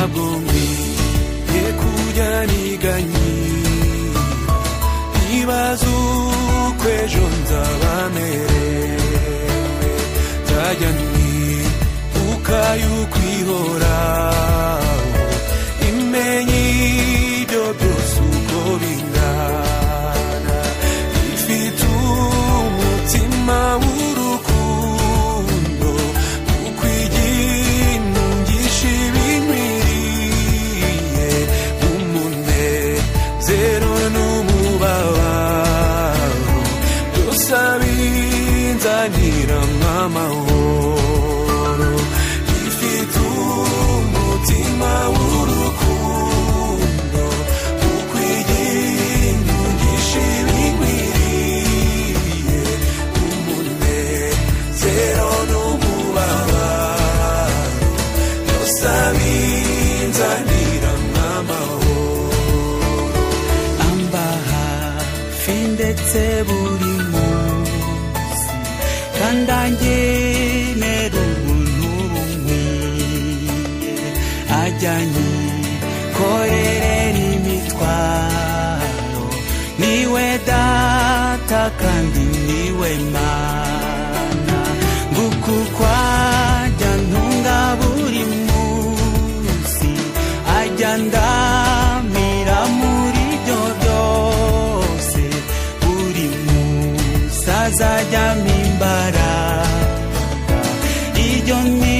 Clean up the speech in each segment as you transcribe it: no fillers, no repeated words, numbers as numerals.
ntabwo nkwiye kujya niganyira nibaza uko ejo nzaba merewe nzajya nibuka yuko ihoraho imenye ibyo byose uko bingana ifite umutima w'urukundo kuko iginungisha ibinkwiriye umunezero n'umubabaro byose abinzanira nk'amahoro ifite umutima w'urukundo kuko iginungisha ibinkwiriye umunezero n'umubabaro byose abinzanira nk'amahoro amba hafi ndetse buri munsi kandi angenera ubuntu bunkwiye ajyanye korerera imitwaro niwe data kandi niwe mana nguko uko ajya ntunga buri munsi ajya ndamira muri byo byose buri munsi azajyamo imbaraga iryo ni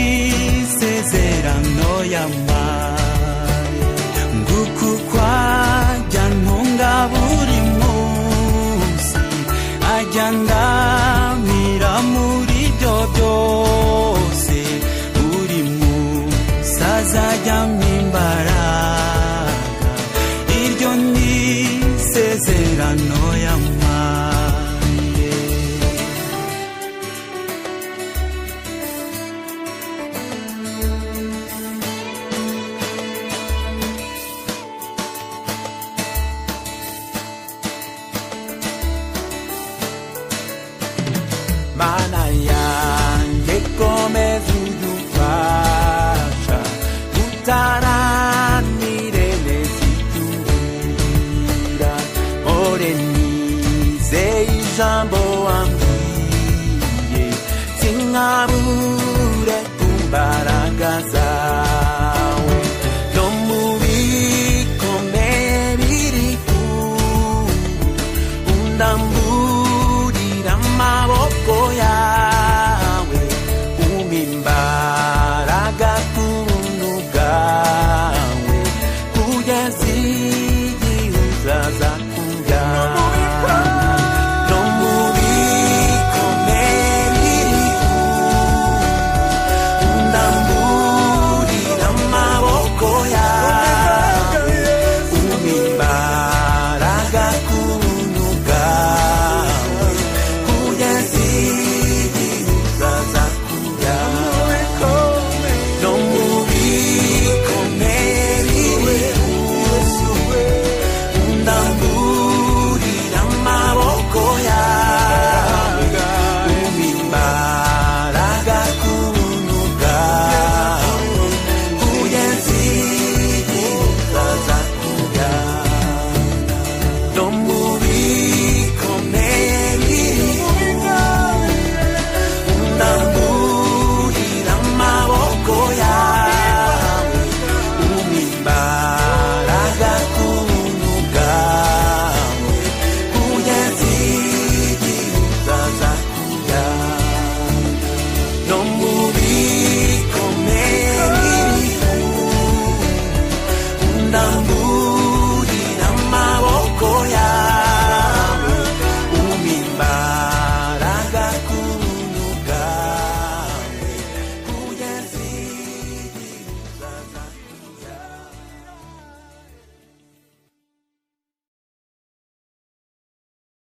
isezerano yampaye nguko uko ajya ntunga buri munsi ajya ndamira muri byo byose buri munsi azajyamo imbaraga iryo ni isezerano yampaye mana yanjye komeza udufasha utaranire neza iby'ubwira ore nizeye ijambo wambwiye sinkabura